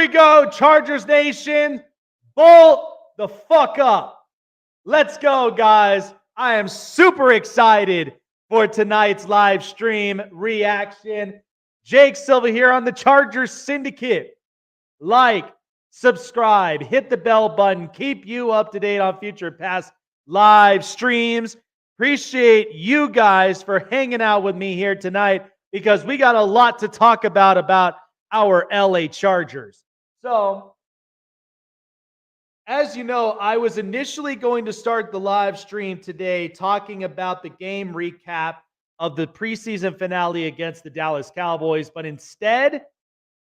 we go, Chargers Nation. Bolt the fuck up. Let's go, guys. I am super excited for tonight's live stream reaction. Jake Silva here on the Chargers Syndicate. Like, subscribe, hit the bell button, keep you up to date on future past live streams. Appreciate you guys for hanging out with me here tonight because we got a lot to talk about our LA Chargers. So, as you know, I was initially going to start the live stream today talking about the game recap of the preseason finale against the Dallas Cowboys, but instead,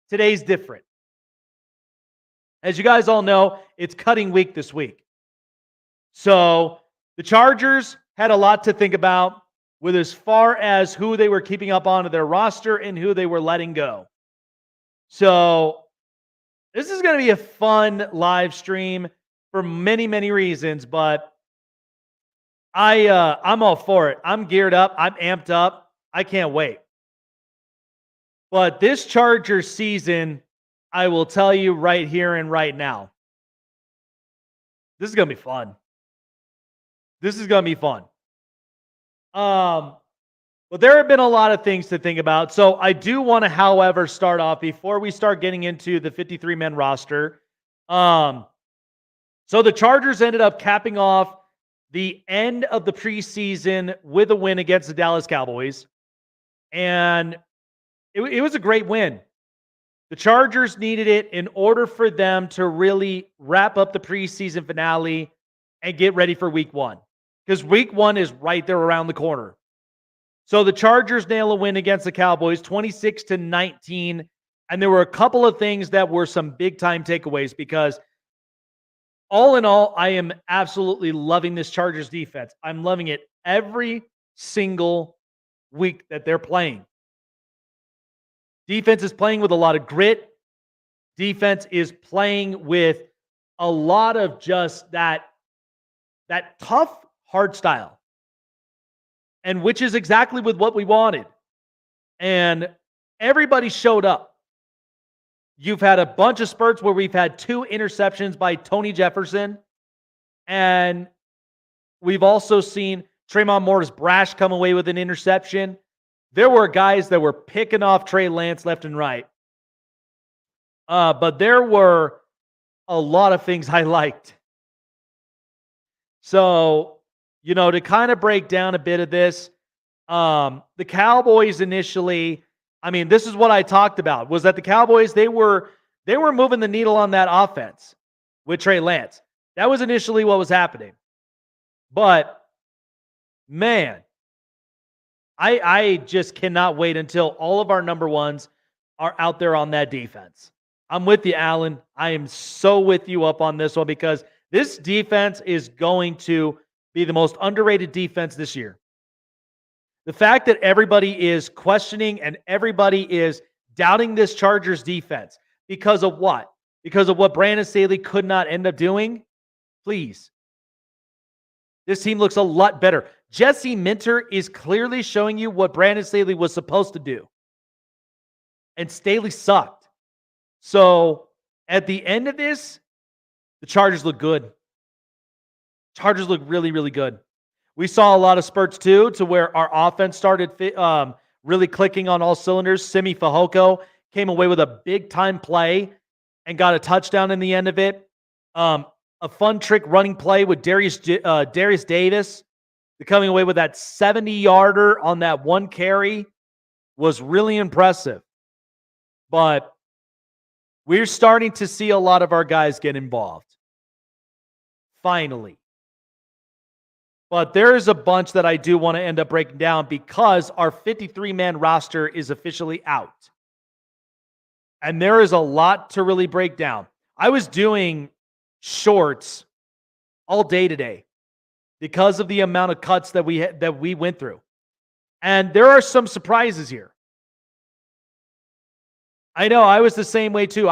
today's different. As you guys all know, it's cutting week this week. So, the Chargers had a lot to think about with as far as who they were keeping up onto their roster and who they were letting go. So, this is going to be a fun live stream for many, many reasons, but I'm all for it. I'm geared up. I'm amped up. I can't wait. But this Chargers season, I will tell you right here and right now, this is going to be fun. This is going to be fun. But there have been a lot of things to think about. So I do want to, however, start off before we start getting into the 53-man roster. So the Chargers ended up capping off the end of the preseason with a win against the Dallas Cowboys. And it was a great win. The Chargers needed it in order for them to really wrap up the preseason finale and get ready for week one. Because week one is right there around the corner. So the Chargers nail a win against the Cowboys, 26-19. And there were a couple of things that were some big-time takeaways because all in all, I am absolutely loving this Chargers defense. I'm loving it every single week that they're playing. Defense is playing with a lot of grit. Defense is playing with a lot of just that tough, hard style. And which is exactly with what we wanted. And everybody showed up. You've had a bunch of spurts where we've had 2 interceptions by Tony Jefferson. And we've also seen Tremont Morris-Brash come away with an interception. There were guys that were picking off Trey Lance left and right. But there were a lot of things I liked. So, to kind of break down a bit of this, the Cowboys initially, this is what I talked about, was that the Cowboys, they were moving the needle on that offense with Trey Lance. That was initially what was happening. But, man, I just cannot wait until all of our number ones are out there on that defense. I'm with you, Alan. I am so with you up on this one because this defense is going to be the most underrated defense this year. The fact that everybody is questioning and everybody is doubting this Chargers defense because of what? Because of what Brandon Staley could not end up doing? Please. This team looks a lot better. Jesse Minter is clearly showing you what Brandon Staley was supposed to do. And Staley sucked. So, at the end of this, the Chargers look good. Chargers look really, really good. We saw a lot of spurts, too, to where our offense started really clicking on all cylinders. Simi Fehoko came away with a big-time play and got a touchdown in the end of it. A fun trick running play with Darius Davis coming away with that 70-yarder on that one carry was really impressive. But we're starting to see a lot of our guys get involved. Finally. But there is a bunch that I do want to end up breaking down because our 53-man roster is officially out. And there is a lot to really break down. I was doing shorts all day today because of the amount of cuts that we went through. And there are some surprises here. I know, I was the same way too.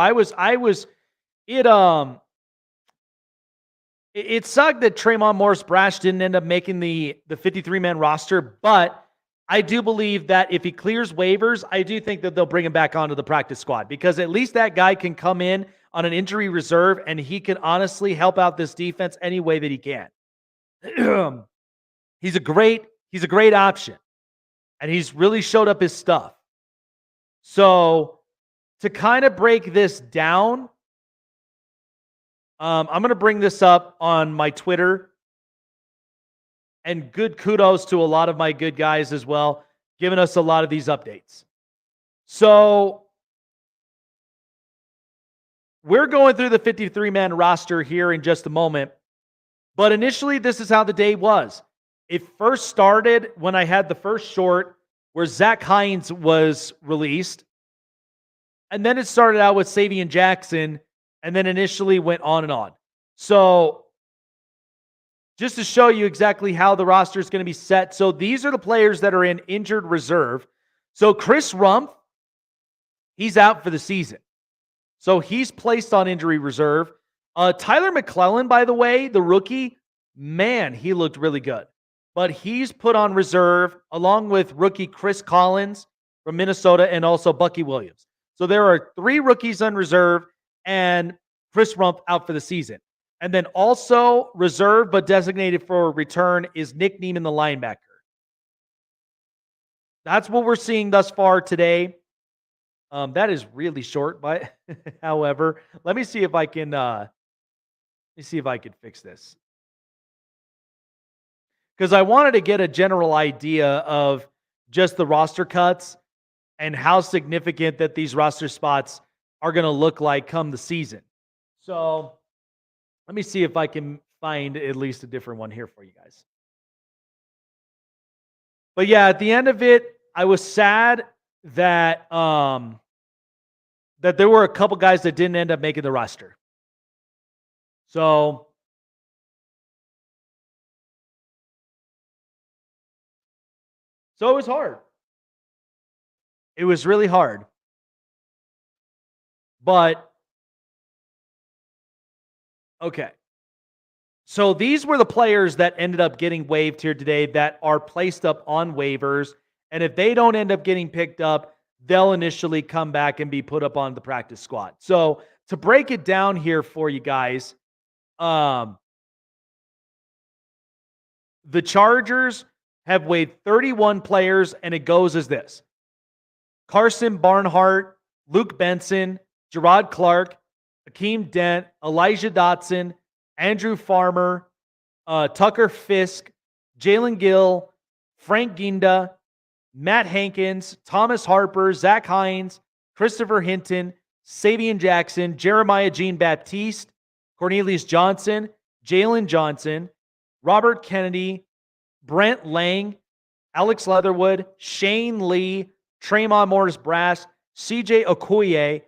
It sucked that Tremont Morris-Brash didn't end up making the 53-man roster, but I do believe that if he clears waivers, I do think that they'll bring him back onto the practice squad because at least that guy can come in on an injury reserve and he can honestly help out this defense any way that he can. He's a great option, and he's really showed up his stuff. So to kind of break this down, I'm going to bring this up on my Twitter. And good kudos to a lot of my good guys as well, giving us a lot of these updates. So we're going through the 53-man roster here in just a moment. But initially, this is how the day was. It first started when I had the first short where Zach Hines was released. And then it started out with Savion Jackson, and then initially went on and on. So just to show you exactly how the roster is going to be set. So these are the players that are in injured reserve. So Chris Rumph, he's out for the season. So he's placed on injury reserve. Tyler McClellan, by the way, the rookie, man, he looked really good. But he's put on reserve along with rookie Chris Collins from Minnesota and also Bucky Williams. So there are 3 rookies on reserve and Chris Rumph out for the season. And then also reserved but designated for return is Nick Neiman, the linebacker. That's what we're seeing thus far today. That is really short, but however, let me see if I can fix this. Because I wanted to get a general idea of just the roster cuts and how significant that these roster spots are going to look like come the season. So let me see if I can find at least a different one here for you guys. But yeah, at the end of it, I was sad that that there were a couple guys that didn't end up making the roster. So it was hard. It was really hard. But okay. So these were the players that ended up getting waived here today that are placed up on waivers. And if they don't end up getting picked up, they'll initially come back and be put up on the practice squad. So to break it down here for you guys, the Chargers have waived 31 players, and it goes as this: Carson Barnhart, Luke Benson, Gerard Clark, Akeem Dent, Elijah Dotson, Andrew Farmer, Tucker Fisk, Jalen Gill, Frank Ginda, Matt Hankins, Thomas Harper, Zach Hines, Christopher Hinton, Savion Jackson, Jeremiah Jean-Baptiste, Cornelius Johnson, Jalen Johnson, Robert Kennedy, Brent Lang, Alex Leatherwood, Shane Lee, Tremont Morris-Brass, CJ Okoye,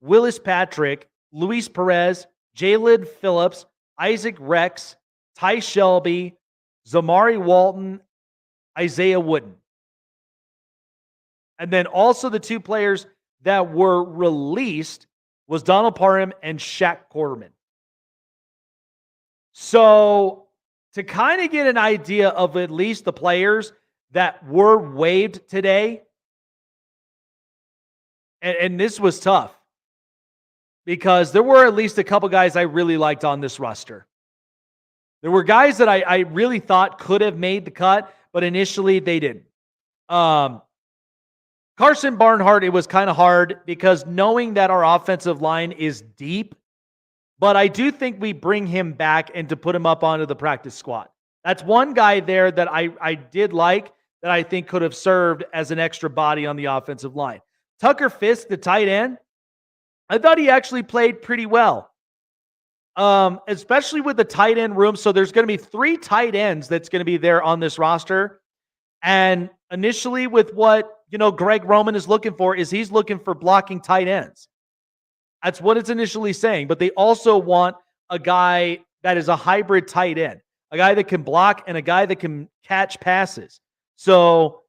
Willis Patrick, Luis Perez, Jalid Phillips, Isaac Rex, Ty Shelby, Zamari Walton, Isaiah Wooden. And then also the 2 players that were released was Donald Parham and Shaq Quarterman. So to kind of get an idea of at least the players that were waived today, and this was tough because there were at least a couple guys I really liked on this roster. There were guys that I really thought could have made the cut, but initially they didn't. Carson Barnhart, it was kind of hard because knowing that our offensive line is deep, but I do think we bring him back and to put him up onto the practice squad. That's one guy there that I did like that I think could have served as an extra body on the offensive line. Tucker Fisk, the tight end, I thought he actually played pretty well, especially with the tight end room. So there's going to be 3 tight ends that's going to be there on this roster. And initially with what, Greg Roman is looking for is he's looking for blocking tight ends. That's what it's initially saying. But they also want a guy that is a hybrid tight end, a guy that can block and a guy that can catch passes. So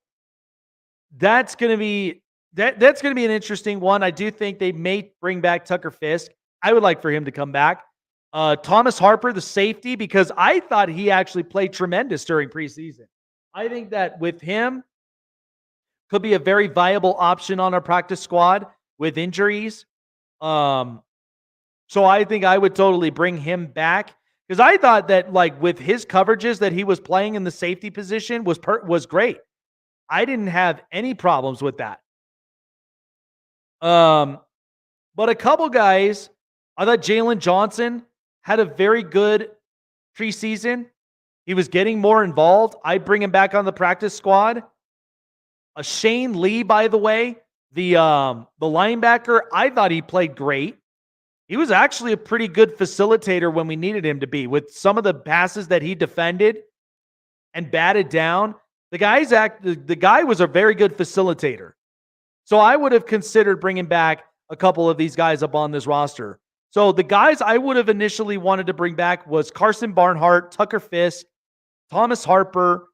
that's going to be that's going to be an interesting one. I do think they may bring back Tucker Fisk. I would like for him to come back. Thomas Harper, the safety, because I thought he actually played tremendous during preseason. I think that with him, Could be a very viable option on our practice squad with injuries. So I think I would totally bring him back because I thought that like with his coverages that he was playing in the safety position was great. I didn't have any problems with that. But a couple guys, I thought Jalen Johnson had a very good preseason. He was getting more involved. I'd bring him back on the practice squad. Shane Lee, by the way, the linebacker, I thought he played great. He was actually a pretty good facilitator when we needed him to be. With some of the passes that he defended and batted down, the guy was a very good facilitator. So I would have considered bringing back a couple of these guys up on this roster. So the guys I would have initially wanted to bring back was Carson Barnhart, Tucker Fisk, Thomas Harper,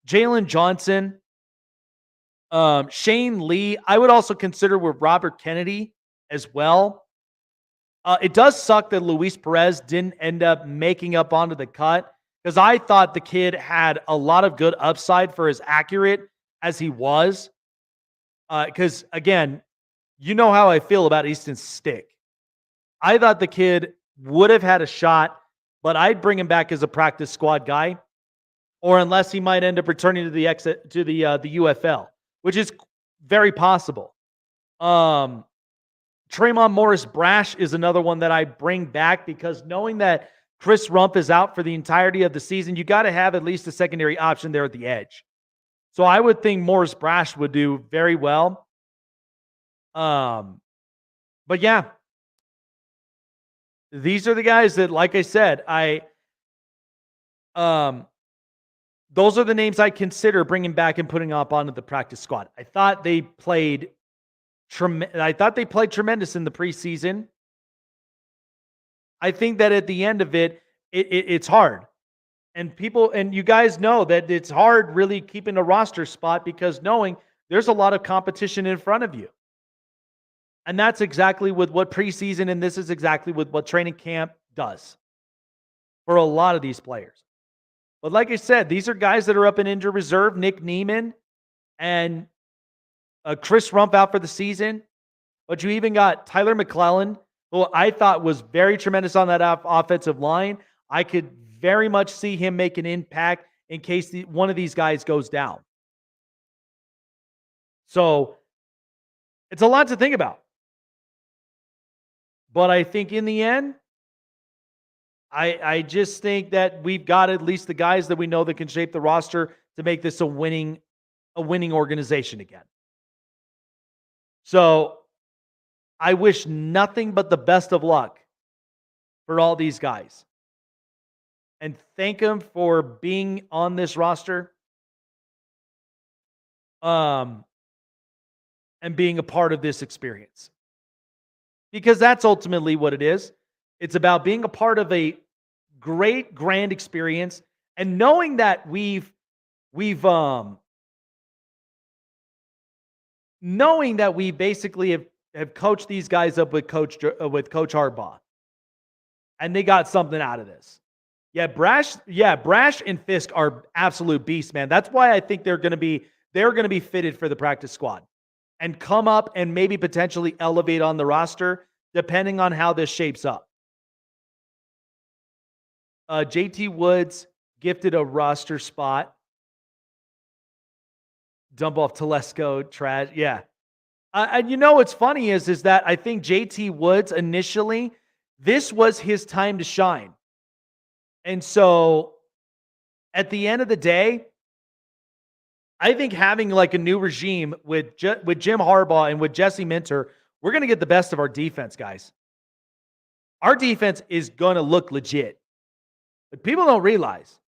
Jalen Johnson, Shane Lee. I would also consider with Robert Kennedy as well. It does suck that Luis Perez didn't end up making up onto the cut because I thought the kid had a lot of good upside for as accurate as he was. Because, again, you know how I feel about Easton Stick. I thought the kid would have had a shot, but I'd bring him back as a practice squad guy, or unless he might end up returning to the UFL, which is very possible. Tremont Morris Brash is another one that I bring back because knowing that Chris Rump is out for the entirety of the season, you got to have at least a secondary option there at the edge. So I would think Morris Brash would do very well. But yeah, these are the guys that, like I said, those are the names I consider bringing back and putting up onto the practice squad. I thought they played tremendous in the preseason. I think that at the end of it's hard. And you guys know that it's hard really keeping a roster spot because knowing there's a lot of competition in front of you. And that's exactly with what preseason, and this is exactly with what training camp does for a lot of these players. But like I said, these are guys that are up in injured reserve. Nick Neiman and Chris Rump out for the season. But you even got Tyler McClellan, who I thought was very tremendous on that offensive line. I could very much see him make an impact in case one of these guys goes down. So it's a lot to think about. But I think in the end, I just think that we've got at least the guys that we know that can shape the roster to make this a winning organization again. So I wish nothing but the best of luck for all these guys. And thank them for being on this roster. And being a part of this experience. Because that's ultimately what it is. It's about being a part of a great, grand experience and knowing that knowing that we basically have coached these guys up with Coach Harbaugh. And they got something out of this. Brash and Fisk are absolute beasts, man. That's why I think they're going to be fitted for the practice squad and come up and maybe potentially elevate on the roster depending on how this shapes up. JT Woods gifted a roster spot. Dump off Telesco, trash. Yeah. And you know what's funny is that I think JT Woods initially, this was his time to shine. And so at the end of the day, I think having like a new regime with Jim Harbaugh and with Jesse Minter, we're going to get the best of our defense, guys. Our defense is going to look legit. But people don't realize.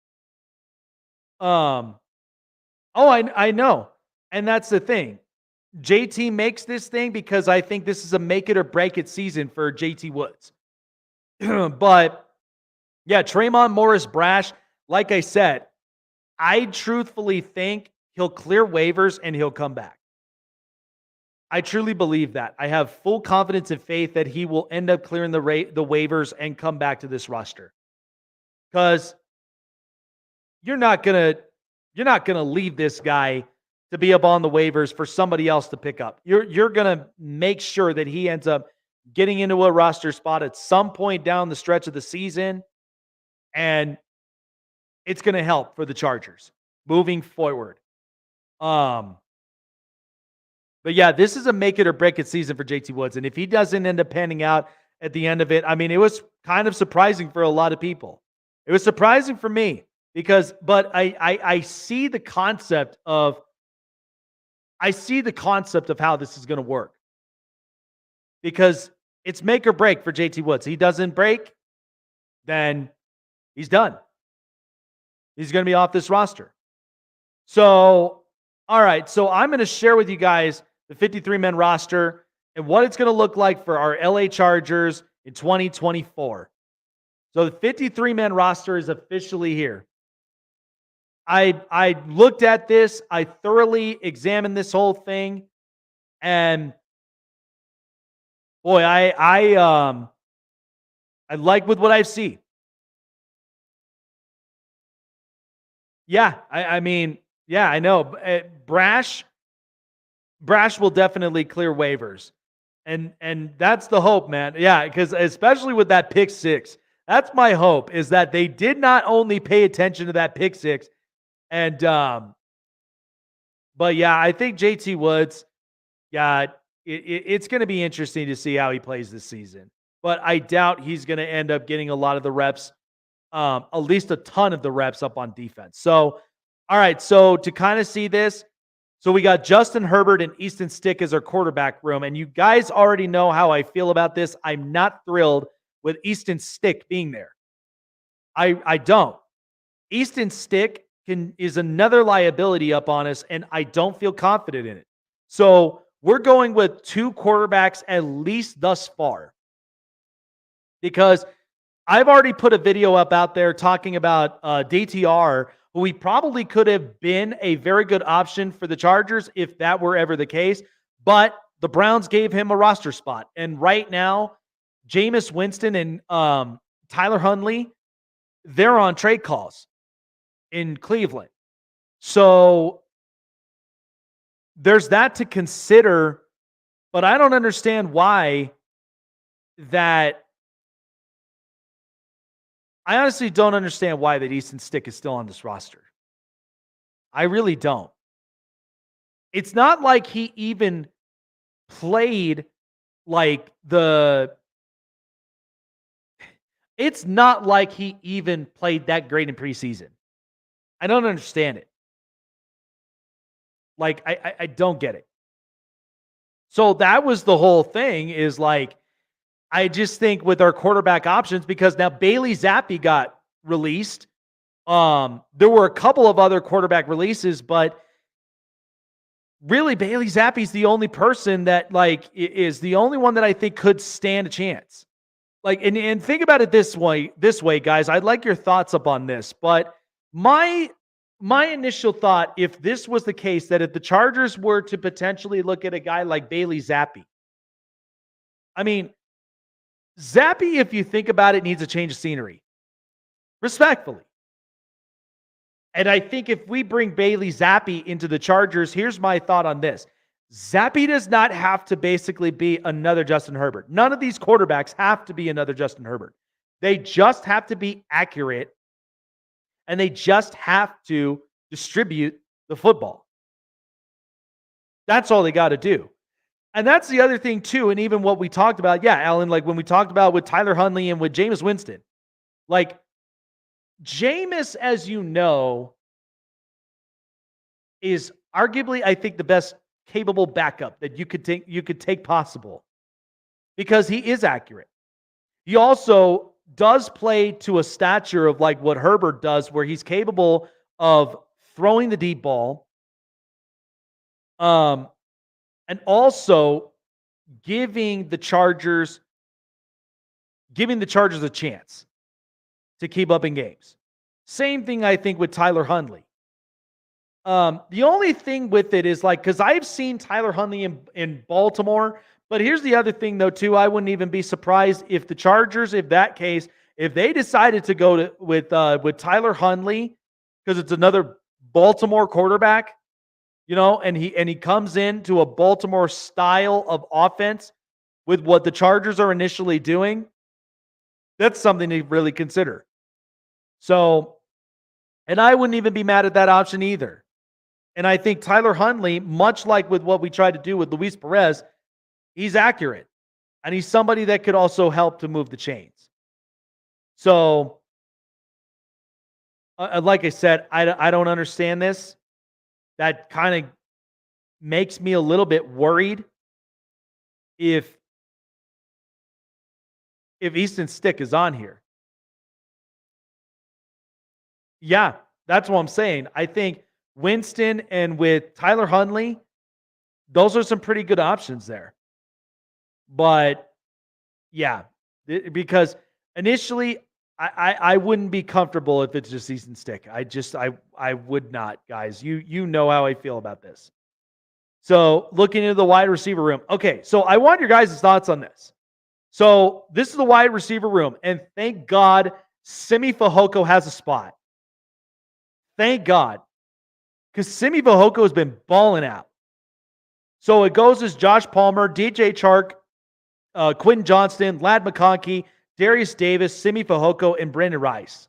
I know. And that's the thing. JT makes this thing because I think this is a make it or break it season for JT Woods. But yeah, Tremont Morris Brash, like I said, I truthfully think he'll clear waivers and he'll come back. I truly believe that. I have full confidence and faith that he will end up clearing the waivers and come back to this roster. Because you're not gonna leave this guy to be up on the waivers for somebody else to pick up. You're going to make sure that he ends up getting into a roster spot at some point down the stretch of the season, and it's going to help for the Chargers moving forward. But yeah, this is a make it or break it season for JT Woods. And if he doesn't end up panning out at the end of it, I mean, it was kind of surprising for a lot of people. It was surprising for me but I see the concept of how this is going to work, because it's make or break for JT Woods. He doesn't break, then he's done. He's going to be off this roster. So, all right. So I'm going to share with you guys the 53-man roster and what it's going to look like for our LA Chargers in 2024. So the 53-man roster is officially here. I looked at this. I thoroughly examined this whole thing, and boy, I like with what I see. Yeah, I mean, yeah, I know. Brash will definitely clear waivers, and that's the hope, man. Yeah, because especially with that pick six, that's my hope, is that they did not only pay attention to that pick six, and but yeah, I think JT Woods, yeah, it's going to be interesting to see how he plays this season. But I doubt he's going to end up getting a lot of the reps, at least a ton of the reps up on defense. So, all right, so to kind of see this, so we got Justin Herbert and Easton Stick as our quarterback room, and you guys already know how I feel about this. I'm not thrilled with Easton Stick being there. I don't. Easton Stick is another liability up on us, and I don't feel confident in it. So we're going with two quarterbacks at least thus far, because I've already put a video up out there talking about DTR, who he probably could have been a very good option for the Chargers if that were ever the case, but the Browns gave him a roster spot. And right now, Jameis Winston and Tyler Huntley, they're on trade calls in Cleveland. So there's that to consider, but I don't understand why that. I honestly don't understand why that Easton Stick is still on this roster. I really don't. It's not like he even played it's not like he even played that great in preseason. I don't understand it. I don't get it. So that was the whole thing, is I just think with our quarterback options, because now Bailey Zappi got released. There were a couple of other quarterback releases, but really Bailey Zappi's the only person that is the only one that I think could stand a chance. And think about it this way, guys. I'd like your thoughts up on this, but my initial thought, if this was the case, that if the Chargers were to potentially look at a guy like Bailey Zappi, I mean, Zappi, if you think about it, needs a change of scenery. Respectfully. And I think if we bring Bailey Zappi into the Chargers, here's my thought on this. Zappi does not have to basically be another Justin Herbert. None of these quarterbacks have to be another Justin Herbert. They just have to be accurate, and they just have to distribute the football. That's all they got to do. And that's the other thing, too, and even what we talked about, yeah, Alan, when we talked about with Tyler Huntley and with Jameis Winston. Jameis, as you know, is arguably, I think, the best capable backup that you could take possible, because he is accurate. He also does play to a stature of what Herbert does, where he's capable of throwing the deep ball, and also giving the Chargers a chance to keep up in games. Same thing, I think, with Tyler Huntley. The only thing with it is because I've seen Tyler Huntley in Baltimore, but here's the other thing, though, too. I wouldn't even be surprised if the Chargers, if they decided to go with Tyler Huntley, because it's another Baltimore quarterback, and he comes into a Baltimore style of offense with what the Chargers are initially doing, that's something to really consider. So, and I wouldn't even be mad at that option either. And I think Tyler Huntley, much like with what we tried to do with Luis Perez, he's accurate. And he's somebody that could also help to move the chains. So, like I said, I don't understand this. That kind of makes me a little bit worried if Easton Stick is on here. Yeah, that's what I'm saying. I think Winston and with Tyler Huntley, those are some pretty good options there. But yeah, because initially I wouldn't be comfortable if it's just Easton Stick. I would not, guys. You know how I feel about this. So looking into the wide receiver room. Okay, so I want your guys' thoughts on this. So this is the wide receiver room, and thank God Simi Fehoko has a spot. Thank God. Because Simi Fehoko has been balling out. So it goes as Josh Palmer, DJ Chark, Quentin Johnston, Ladd McConkey, Darius Davis, Simi Fehoko, and Brandon Rice.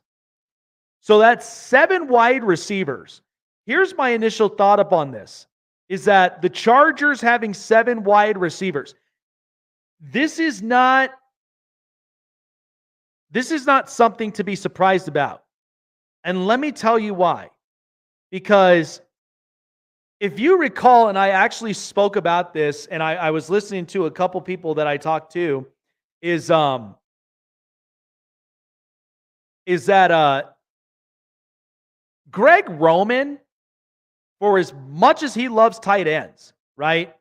So that's 7 wide receivers. Here's my initial thought upon this, is that the Chargers having 7 wide receivers, this is not something to be surprised about. And let me tell you why. Because if you recall, and I actually spoke about this, and I was listening to a couple people that I talked to, is that Greg Roman, for as much as he loves tight ends, right?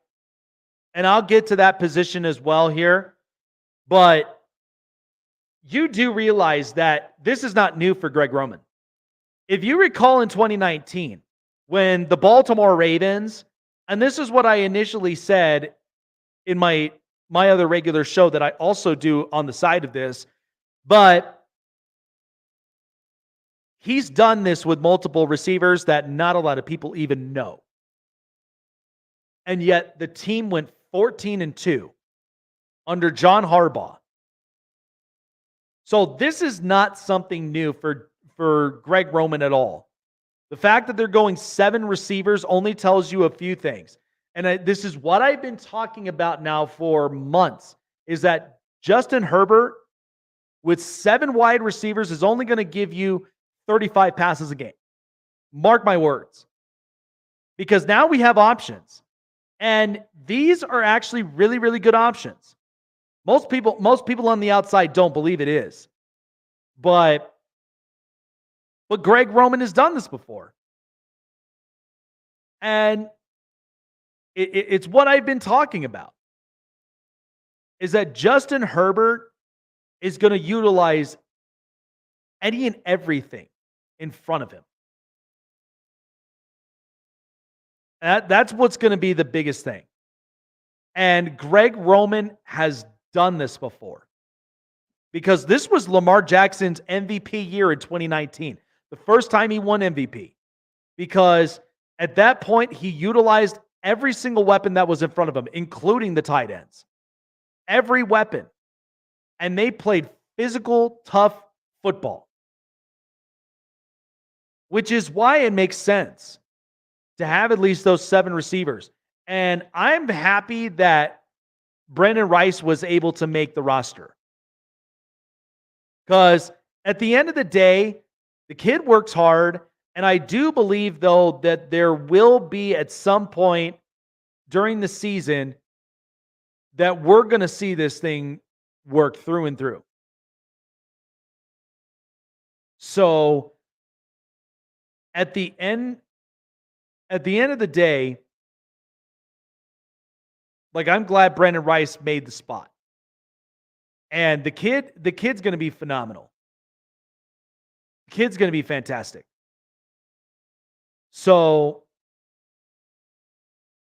And I'll get to that position as well here, but you do realize that this is not new for Greg Roman. If you recall in 2019, when the Baltimore Ravens, and this is what I initially said in my other regular show that I also do on the side of this, but he's done this with multiple receivers that not a lot of people even know. And yet the team went 14-2 under John Harbaugh. So this is not something new for Greg Roman at all. The fact that they're going 7 receivers only tells you a few things. And this is what I've been talking about now for months, is that Justin Herbert with 7 wide receivers is only going to give you 35 passes a game. Mark my words. Because now we have options. And these are actually really, really good options. Most people on the outside don't believe it is. But Greg Roman has done this before. And it's what I've been talking about. Is that Justin Herbert is going to utilize any and everything in front of him. That's what's going to be the biggest thing. And Greg Roman has done this before. Because this was Lamar Jackson's MVP year in 2019. The first time he won MVP. Because at that point, he utilized every single weapon that was in front of him, including the tight ends. Every weapon. And they played physical, tough football. Which is why it makes sense to have at least those 7 receivers. And I'm happy that Brandon Rice was able to make the roster. Because at the end of the day, the kid works hard. And I do believe, though, that there will be at some point during the season that we're going to see this thing work through and through. So at the end of the day, like, I'm glad Brandon Rice made the spot. And the kid's going to be phenomenal. The kid's going to be fantastic. So,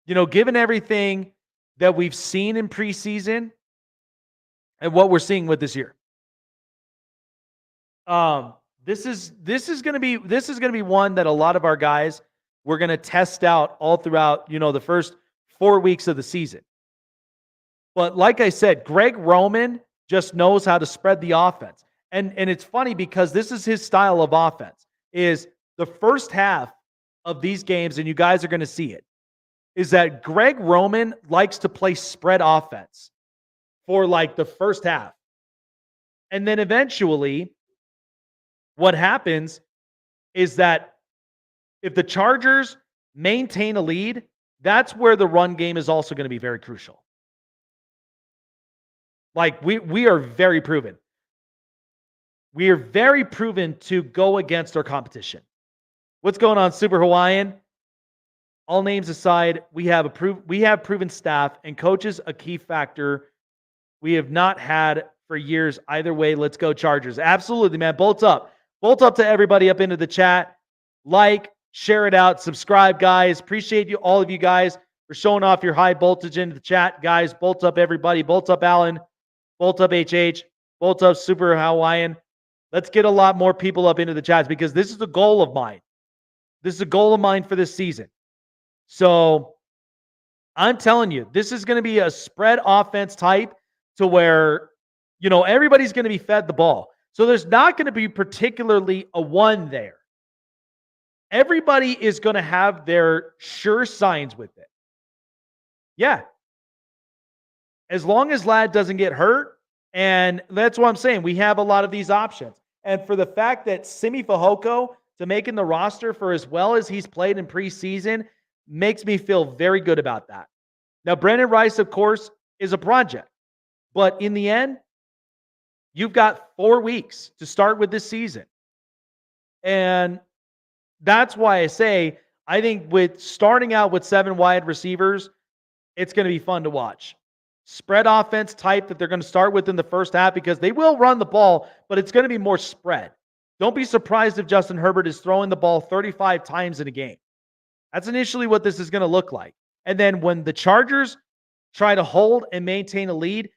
given everything that we've seen in preseason and what we're seeing with this year, this is going to be one that a lot of our guys we're going to test out all throughout, the first 4 weeks of the season. But like I said, Greg Roman just knows how to spread the offense. And it's funny because this is his style of offense. Is the first half of these games, and you guys are going to see it, is that Greg Roman likes to play spread offense for like the first half. And then eventually, what happens is that if the Chargers maintain a lead, that's where the run game is also going to be very crucial. Like we are very proven. We are very proven to go against our competition. What's going on, Super Hawaiian? All names aside, we have proven staff and coaches a key factor we have not had for years. Either way, let's go Chargers. Absolutely, man. Bolt up. Bolt up to everybody up into the chat. Like, share it out, subscribe, guys. Appreciate you, all of you guys, for showing off your high voltage into the chat, guys. Bolt up, everybody. Bolt up, Alan. Bolt up, HH. Bolt up, Super Hawaiian. Let's get a lot more people up into the chats because this is a goal of mine. This is a goal of mine for this season. So I'm telling you, this is going to be a spread offense type to where, everybody's going to be fed the ball. So there's not going to be particularly a one there. Everybody is going to have their sure signs with it. Yeah. As long as Ladd doesn't get hurt, and that's what I'm saying. We have a lot of these options. And for the fact that Simi Fehoko to making the roster for as well as he's played in preseason makes me feel very good about that. Now, Brandon Rice, of course, is a project. But in the end, you've got 4 weeks to start with this season. And that's why I say, I think with starting out with 7 wide receivers, it's going to be fun to watch. Spread offense type that they're going to start with in the first half because they will run the ball, but it's going to be more spread. Don't be surprised if Justin Herbert is throwing the ball 35 times in a game. That's initially what this is going to look like. And then when the Chargers try to hold and maintain a lead,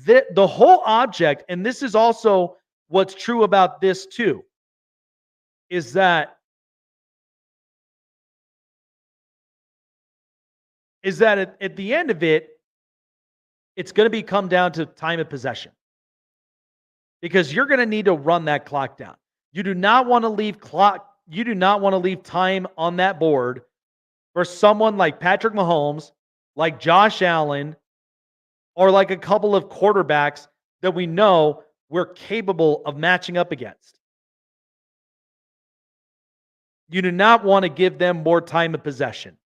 the whole object, and this is also what's true about this too, is that at the end of it, it's going to come down to time of possession. Because you're going to need to run that clock down. You do not want to leave time on that board for someone like Patrick Mahomes, like Josh Allen, or like a couple of quarterbacks that we know we're capable of matching up against. You do not want to give them more time of possession.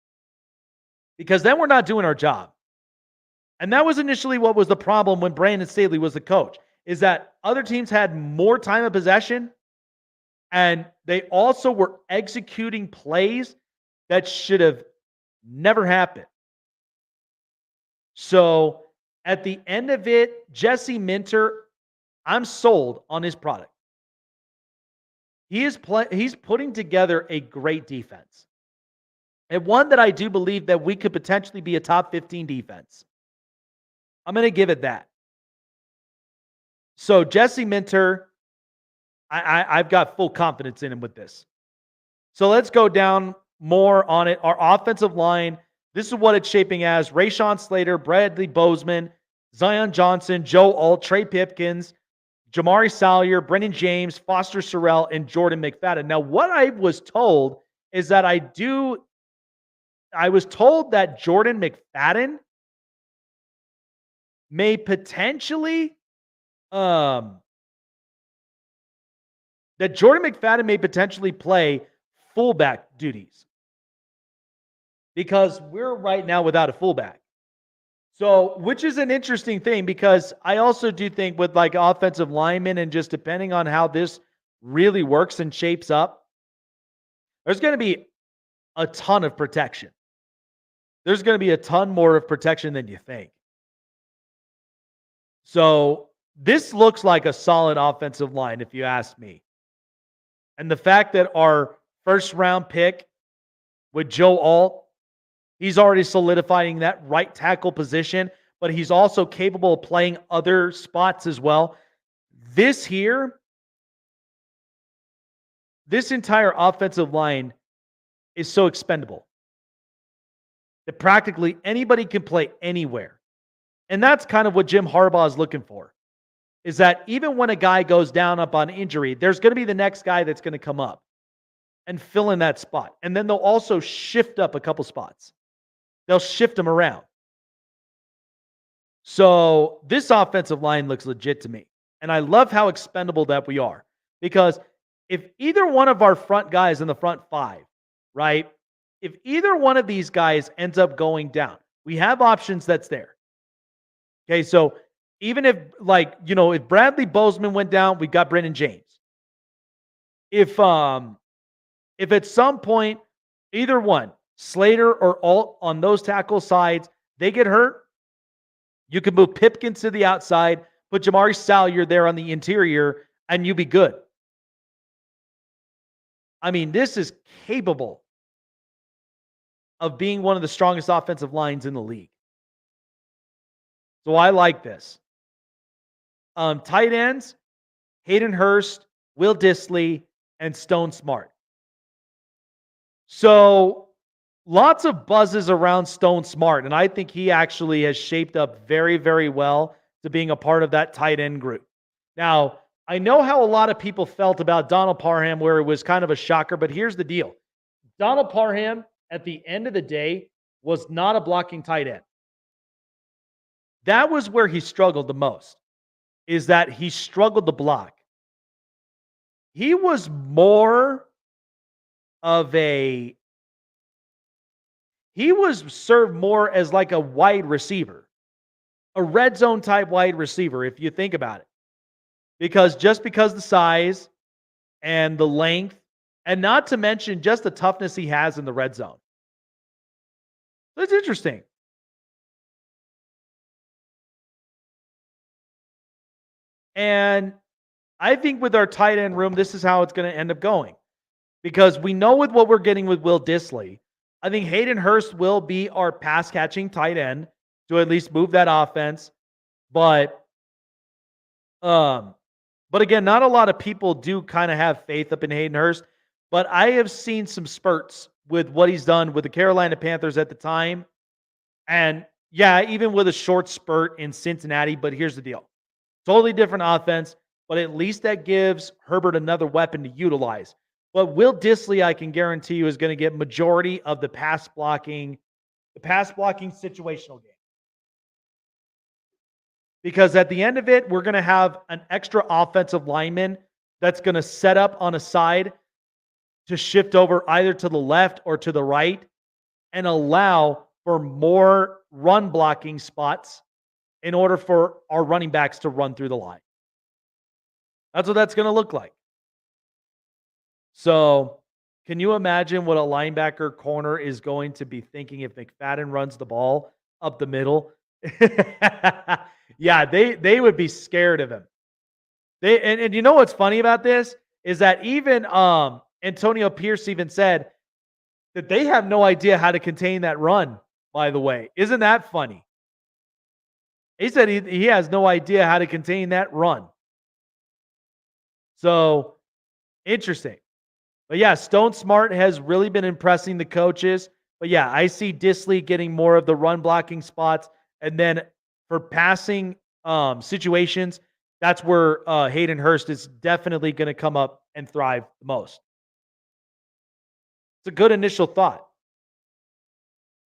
Because then we're not doing our job. And that was initially what was the problem when Brandon Staley was the coach, is that other teams had more time of possession, and they also were executing plays that should have never happened. So at the end of it, Jesse Minter, I'm sold on his product. He's putting together a great defense. And one that I do believe that we could potentially be a top 15 defense. I'm going to give it that. So Jesse Minter, I've got full confidence in him with this. So let's go down more on it. Our offensive line, this is what it's shaping as. Rashawn Slater, Bradley Bozeman, Zion Johnson, Joe Alt, Trey Pipkins, Jamari Salyer, Brennan James, Foster Sorrell, and Jordan McFadden. Now, what I was told is that I was told that Jordan McFadden may potentially play fullback duties because we're right now without a fullback. So, which is an interesting thing because I also do think with like offensive linemen and just depending on how this really works and shapes up, there's going to be a ton of protection. There's going to be a ton more of protection than you think. So this looks like a solid offensive line, if you ask me. And the fact that our first round pick with Joe Alt, he's already solidifying that right tackle position, but he's also capable of playing other spots as well. This entire offensive line is so expendable that practically anybody can play anywhere. And that's kind of what Jim Harbaugh is looking for, is that even when a guy goes down up on injury, there's going to be the next guy that's going to come up and fill in that spot. And then they'll also shift up a couple spots. They'll shift them around. So this offensive line looks legit to me. And I love how expendable that we are. Because if either one of our front guys in the front five, right? If either one of these guys ends up going down, we have options that's there. Okay, so even if, if Bradley Bozeman went down, we got Brendan James. If at some point either one, Slater or Alt on those tackle sides, they get hurt, you can move Pipkins to the outside, put Jamari Salyer there on the interior, and you be good. I mean, this is capable of being one of the strongest offensive lines in the league. So I like this. Tight ends, Hayden Hurst, Will Dissly, and Stone Smart. So lots of buzzes around Stone Smart, and I think he actually has shaped up very, very well to being a part of that tight end group. Now, I know how a lot of people felt about Donald Parham, where it was kind of a shocker, but here's the deal. Donald Parham, at the end of the day, was not a blocking tight end. That was where he struggled the most, is that he struggled to block. He was more of he was served more as like a wide receiver, a red zone type wide receiver, if you think about it. Because the size and the length, and not to mention just the toughness he has in the red zone. That's interesting. And I think with our tight end room, this is how it's going to end up going. Because we know with what we're getting with Will Dissly, I think Hayden Hurst will be our pass-catching tight end to at least move that offense. But again, not a lot of people do kind of have faith up in Hayden Hurst. But I have seen some spurts with what he's done with the Carolina Panthers at the time. And yeah, even with a short spurt in Cincinnati. But here's the deal. Totally different offense, but at least that gives Herbert another weapon to utilize. But Will Dissly, I can guarantee you, is going to get majority of the pass blocking situational game. Because at the end of it, we're going to have an extra offensive lineman that's going to set up on a side to shift over either to the left or to the right and allow for more run blocking spots in order for our running backs to run through the line. That's what that's going to look like. So, can you imagine what a linebacker corner is going to be thinking if McFadden runs the ball up the middle? Yeah, they would be scared of him. And you know what's funny about this is that even Antonio Pierce even said that they have no idea how to contain that run, by the way. Isn't that funny? He said he has no idea how to contain that run. So, interesting. But yeah, Stone Smart has really been impressing the coaches. But yeah, I see Dissly getting more of the run blocking spots. And then for passing situations, that's where Hayden Hurst is definitely going to come up and thrive the most. It's a good initial thought.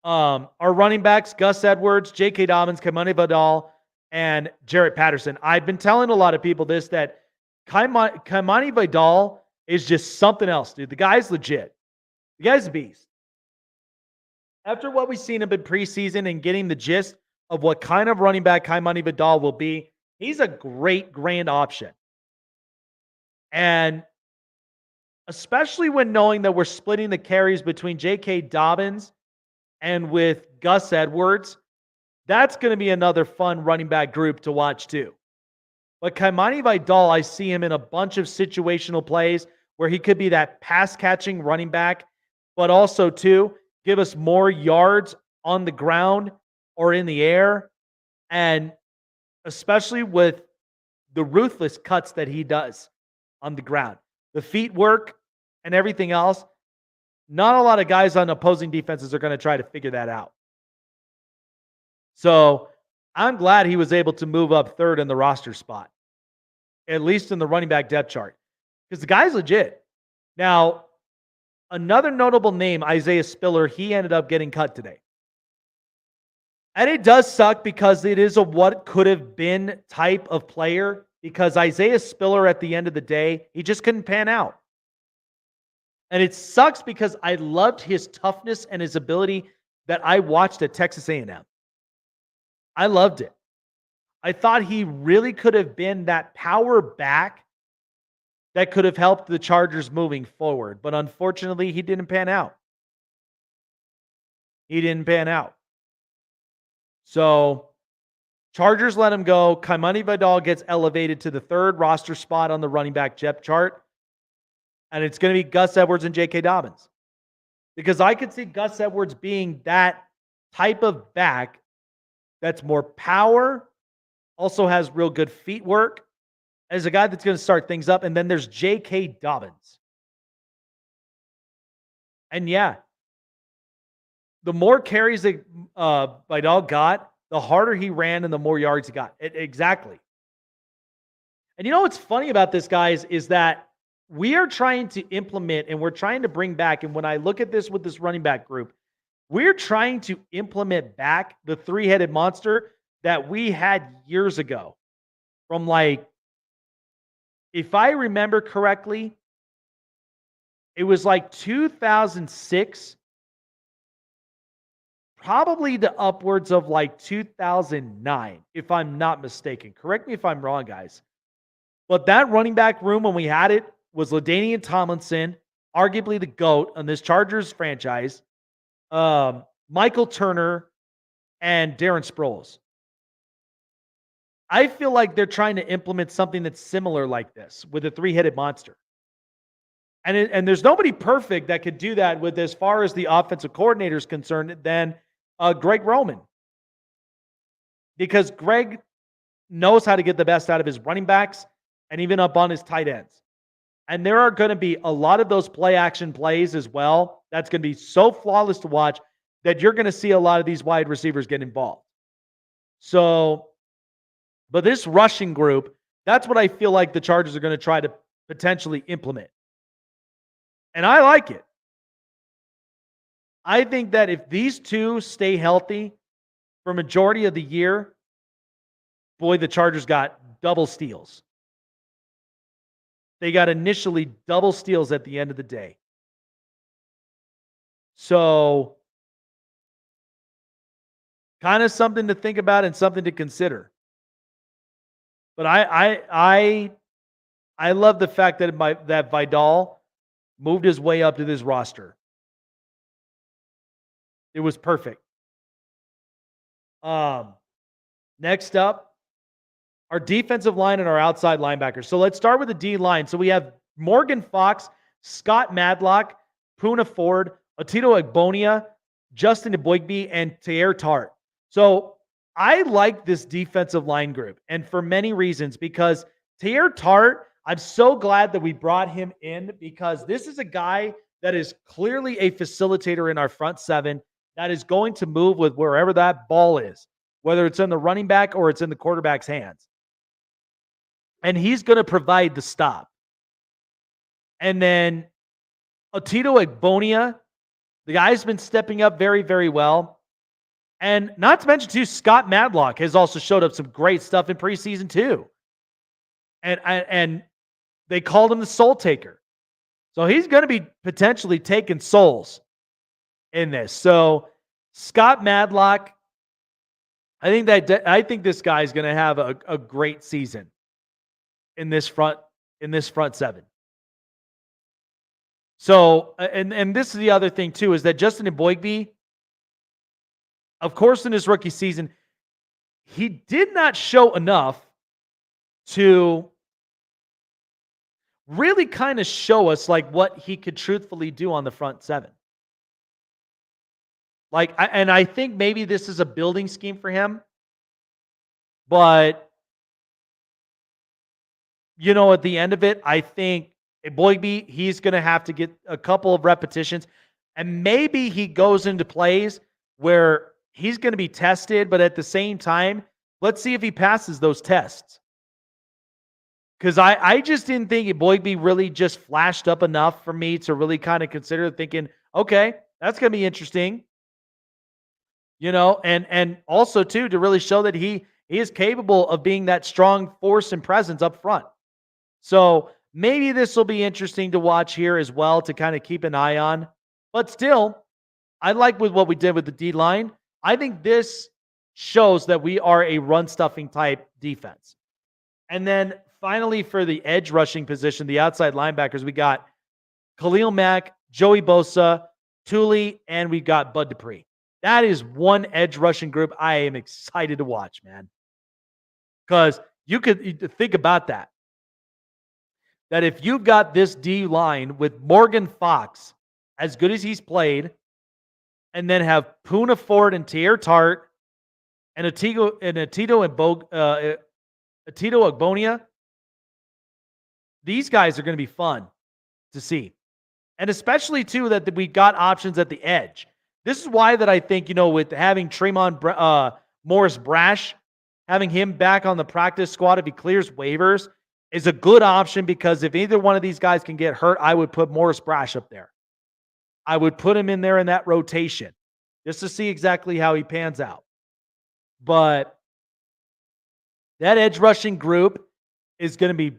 Our running backs, Gus Edwards, J.K. Dobbins, Kamani Vidal, and Jarrett Patterson. I've been telling a lot of people this, that Kamani Vidal is just something else, dude. The guy's legit. The guy's a beast. After what we've seen him in preseason and getting the gist of what kind of running back Kamani Vidal will be, he's a great grand option. And especially when knowing that we're splitting the carries between J.K. Dobbins and with Gus Edwards, that's going to be another fun running back group to watch too. But Kamani Vidal, I see him in a bunch of situational plays where he could be that pass-catching running back, but also too, give us more yards on the ground or in the air, and especially with the ruthless cuts that he does on the ground. The feet work and everything else. not a lot of guys on opposing defenses are going to try to figure that out. So I'm glad he was able to move up third in the roster spot, at least in the running back depth chart, because the guy's legit. Now, another notable name, Isaiah Spiller, he ended up getting cut today. And it does suck because it is a what could have been type of player, because Isaiah Spiller at the end of the day, he just couldn't pan out. And it sucks because I loved his toughness and his ability that I watched at Texas A&M. I loved it. I thought he really could have been that power back that could have helped the Chargers moving forward. But unfortunately, he didn't pan out. He didn't pan out. So Chargers let him go. Kimani Vidal gets elevated to the third roster spot on the running back depth chart. And it's going to be Gus Edwards and J.K. Dobbins. Because I could see Gus Edwards being that type of back that's more power, also has real good feet work, as a guy that's going to start things up. And then there's J.K. Dobbins. And yeah, the more carries that Vidal got, the harder he ran and the more yards he got. Exactly. And you know what's funny about this, guys, is that we are trying to implement and we're trying to bring back, and when I look at this with this running back group, we're trying to implement back the three-headed monster that we had years ago. From like, if I remember correctly, it was like 2006, probably to upwards of like 2009, if I'm not mistaken. Correct me if I'm wrong, guys. But that running back room, when we had it, was LaDainian Tomlinson, arguably the GOAT on this Chargers franchise, Michael Turner, and Darren Sproles. I feel like they're trying to implement something that's similar like this with a three-headed monster. And there's nobody perfect that could do that with, as far as the offensive coordinator is concerned, than Greg Roman. Because Greg knows how to get the best out of his running backs and even up on his tight ends. And there are going to be a lot of those play-action plays as well. That's going to be so flawless to watch that you're going to see a lot of these wide receivers get involved. So, but this rushing group, that's what I feel like the Chargers are going to try to potentially implement. And I like it. I think that if these two stay healthy for majority of the year, boy, the Chargers got double steals. They got initially double steals at the end of the day. So, kind of something to think about and something to consider. But I love the fact that Vidal moved his way up to this roster. It was perfect. Next up, our defensive line and our outside linebackers. So let's start with the D line. So we have Morgan Fox, Scott Madlock, Poona Ford, Otito Egbonia, Justin Eboigbe, and Teair Tart. So I like this defensive line group, and for many reasons, because Teair Tart, I'm so glad that we brought him in, because this is a guy that is clearly a facilitator in our front seven that is going to move with wherever that ball is, whether it's in the running back or it's in the quarterback's hands. And he's going to provide the stop. And then Otito Egbonia, the guy's been stepping up very, very well. And not to mention, too, Scott Madlock has also showed up some great stuff in preseason, too. And they called him the soul taker. So he's going to be potentially taking souls in this. So Scott Madlock, I think this guy is going to have a great season in this front seven. So, and this is the other thing too, is that Justin Eboigbe, of course, in his rookie season, he did not show enough to really kind of show us like what he could truthfully do on the front seven. And I think maybe this is a building scheme for him, but at the end of it, I think Eboigbe, he's going to have to get a couple of repetitions. And maybe he goes into plays where he's going to be tested, but at the same time, let's see if he passes those tests. Because I just didn't think Boygby really just flashed up enough for me to really kind of consider thinking, okay, that's going to be interesting. And also too to really show that he is capable of being that strong force and presence up front. So maybe this will be interesting to watch here as well to kind of keep an eye on. But still, I like with what we did with the D line. I think this shows that we are a run stuffing type defense. And then finally, for the edge rushing position, the outside linebackers, we got Khalil Mack, Joey Bosa, Thule, and we got Bud Dupree. That is one edge rushing group I am excited to watch, man. Because you could think about that. That if you've got this D line with Morgan Fox, as good as he's played, and then have Poona Ford and Tier Tart and Atito Agbonia, these guys are going to be fun to see. And especially, too, that we got options at the edge. This is why that I think, with having Tremont Morris Brash, having him back on the practice squad if he clears waivers, is a good option because if either one of these guys can get hurt, I would put Morris Brash up there. I would put him in there in that rotation just to see exactly how he pans out. But that edge rushing group is going to be,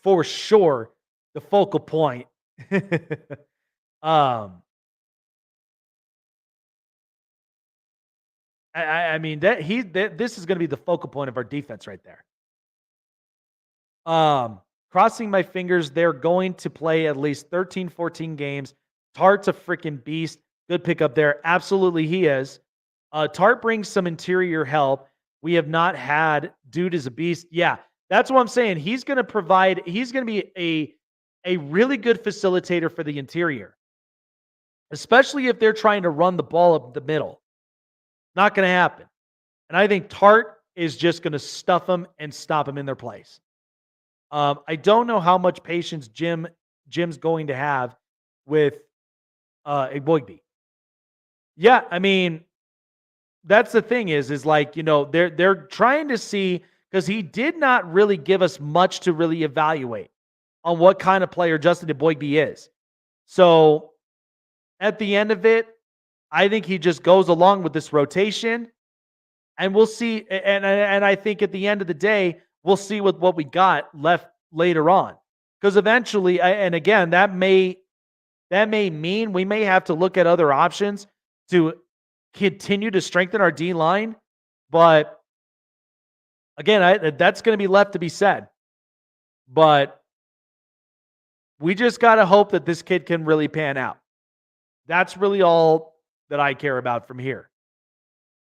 for sure, the focal point. I mean, this is going to be the focal point of our defense right there. Crossing my fingers, they're going to play at least 13, 14 games. Tart's a freaking beast. Good pickup there. Absolutely, he is. Tart brings some interior help. We have not had. Dude is a beast. Yeah, that's what I'm saying. He's going to be a really good facilitator for the interior, especially if they're trying to run the ball up the middle. Not going to happen. And I think Tart is just going to stuff them and stop them in their place. I don't know how much patience Jim's going to have with Boygby. Yeah, I mean, that's the thing is like, they're trying to see, because he did not really give us much to really evaluate on what kind of player Justin Boygby is. So at the end of it, I think he just goes along with this rotation, and we'll see. And I think at the end of the day, we'll see what we got left later on. Because eventually, and again, that may mean we may have to look at other options to continue to strengthen our D line. But again, that's going to be left to be said. But we just got to hope that this kid can really pan out. That's really all that I care about from here.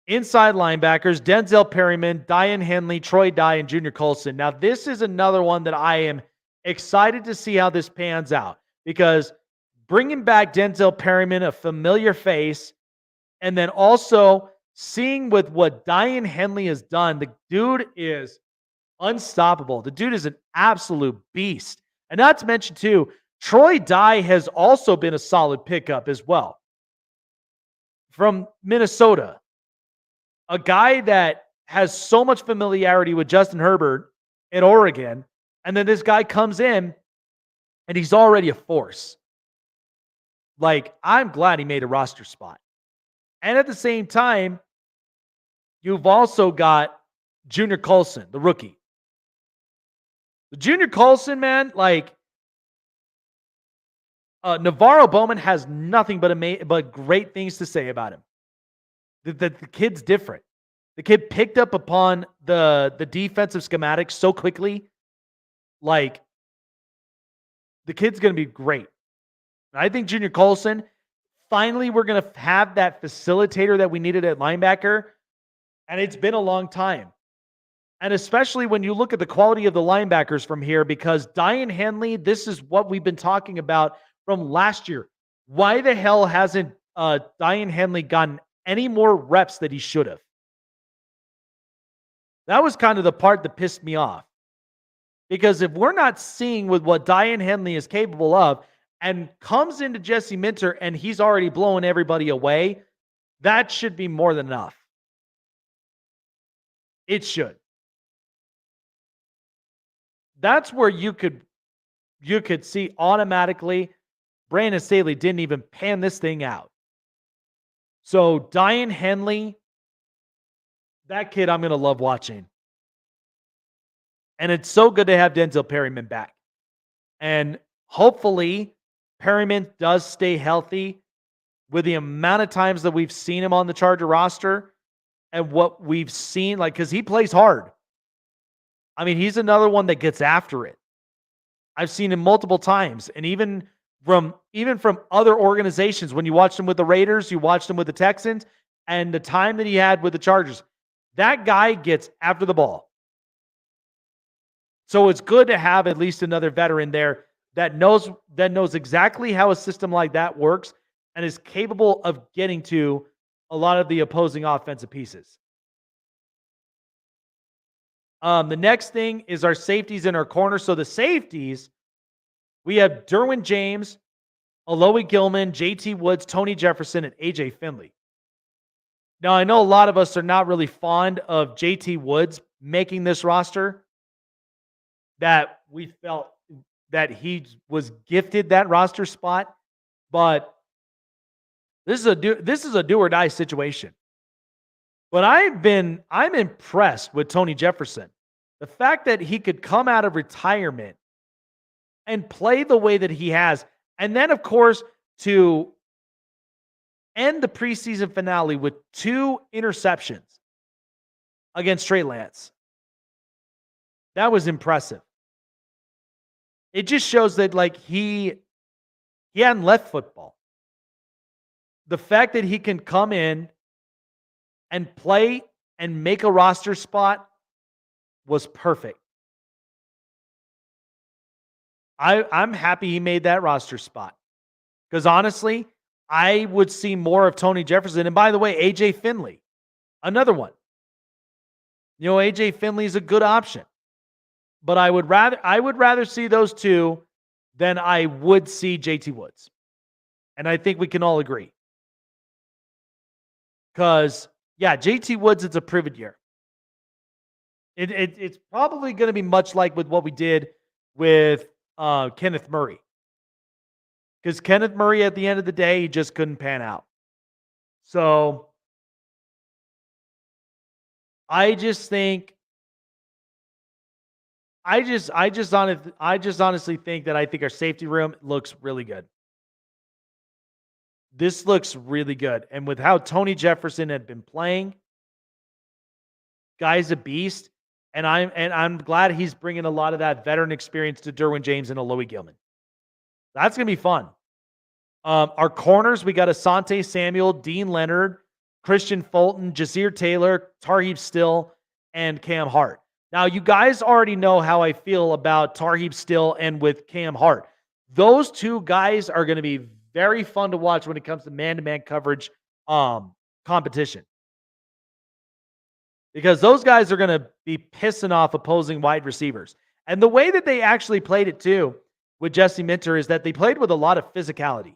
Inside linebackers, Denzel Perryman, Diane Henley, Troy Dye, and Junior Colson. Now, this is another one that I am excited to see how this pans out, because bringing back Denzel Perryman, a familiar face, and then also seeing with what Diane Henley has done, the dude is unstoppable. The dude is an absolute beast. And not to mention, too, Troy Dye has also been a solid pickup as well. From Minnesota, a guy that has so much familiarity with Justin Herbert in Oregon, and then this guy comes in, and he's already a force. Like, I'm glad he made a roster spot. And at the same time, you've also got Junior Colson, the rookie. The Junior Colson, man, like, Navarro Bowman has nothing but great things to say about him. The kid's different. The kid picked up upon the defensive schematics so quickly. Like, the kid's going to be great. And I think Junior Colson, finally, we're going to have that facilitator that we needed at linebacker. And it's been a long time. And especially when you look at the quality of the linebackers from here, because Diane Henley, this is what we've been talking about from last year. Why the hell hasn't Diane Henley gotten any more reps that he should have? That was kind of the part that pissed me off. Because if we're not seeing with what Diane Henley is capable of, and comes into Jesse Minter and he's already blowing everybody away, that should be more than enough. It should. That's where you could see automatically Brandon Staley didn't even pan this thing out. So Diane Henley, that kid I'm going to love watching. And it's so good to have Denzel Perryman back. And hopefully Perryman does stay healthy with the amount of times that we've seen him on the Charger roster and what we've seen, like, because he plays hard. I mean, he's another one that gets after it. I've seen him multiple times. And even from other organizations, when you watched him with the Raiders, you watched him with the Texans, and the time that he had with the Chargers, that guy gets after the ball. So it's good to have at least another veteran there that knows exactly how a system like that works and is capable of getting to a lot of the opposing offensive pieces. The next thing is our safeties in our corner. So the safeties, we have Derwin James, Alohi Gilman, JT Woods, Tony Jefferson, and AJ Finley. Now, I know a lot of us are not really fond of JT Woods making this roster, that we felt that he was gifted that roster spot, but this is a do or die situation. But I'm impressed with Tony Jefferson. The fact that he could come out of retirement and play the way that he has, and then of course to end the preseason finale with 2 interceptions against Trey Lance. That was impressive. It just shows that, like, he hadn't left football. The fact that he can come in and play and make a roster spot was perfect. I'm happy he made that roster spot. Because honestly, I would see more of Tony Jefferson. And by the way, AJ Finley, another one. You know, AJ Finley is a good option. But I would rather see those two than I would see JT Woods. And I think we can all agree. Because, yeah, JT Woods, it's a private year. It's probably going to be much like with what we did with Kenneth Murray. Because Kenneth Murray, at the end of the day, he just couldn't pan out. So I just think, I just honestly think that I think our safety room looks really good. This looks really good. And with how Tony Jefferson had been playing, guy's a beast. And I'm glad he's bringing a lot of that veteran experience to Derwin James and Alohi Gilman. That's going to be fun. Our corners, we got Asante Samuel, Dean Leonard, Christian Fulton, Jazir Taylor, Tarheeb Still, and Cam Hart. Now, you guys already know how I feel about Tarheeb Still and with Cam Hart. Those two guys are going to be very fun to watch when it comes to man-to-man coverage competition. Because those guys are going to be pissing off opposing wide receivers. And the way that they actually played it, too, with Jesse Minter is that they played with a lot of physicality.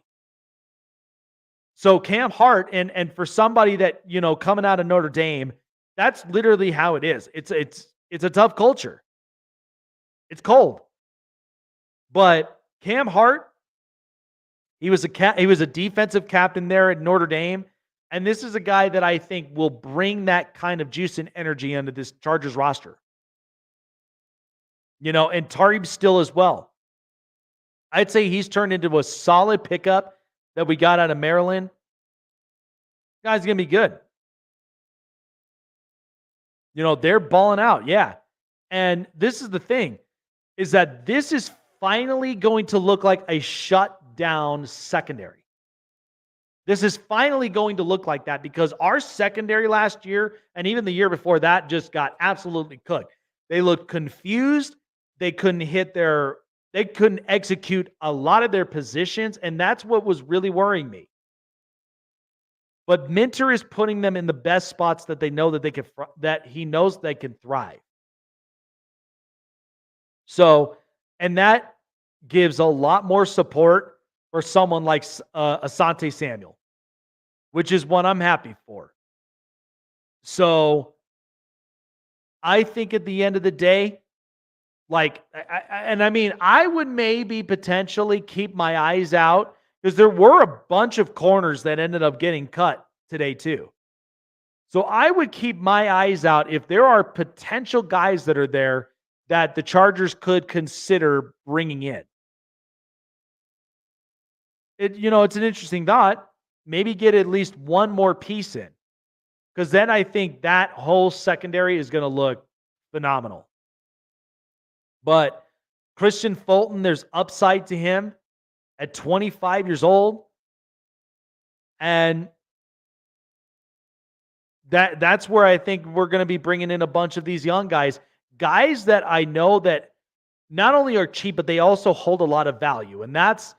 So Cam Hart, and for somebody that, you know, coming out of Notre Dame, that's literally how it is. It's a tough culture. It's cold. But Cam Hart, he was a defensive captain there at Notre Dame. And this is a guy that I think will bring that kind of juice and energy into this Chargers roster. You know, and Tarheeb Still as well. I'd say he's turned into a solid pickup that we got out of Maryland. Guy's going to be good. You know, they're balling out, yeah. And this is the thing, is that this is finally going to look like a shut-down secondary. This is finally going to look like that because our secondary last year and even the year before that just got absolutely cooked. They looked confused. They couldn't execute a lot of their positions, and that's what was really worrying me. But Minter is putting them in the best spots that they know that he knows they can thrive. So, and that gives a lot more support for someone like Asante Samuel, which is what I'm happy for. So I think at the end of the day, like, I mean, I would maybe potentially keep my eyes out because there were a bunch of corners that ended up getting cut today too. So I would keep my eyes out if there are potential guys that are there that the Chargers could consider bringing in. It's an interesting thought. Maybe get at least one more piece in, because then I think that whole secondary is going to look phenomenal. But Christian Fulton, there's upside to him at 25 years old. And that's where I think we're going to be bringing in a bunch of these young guys that I know that not only are cheap, but they also hold a lot of value. And that's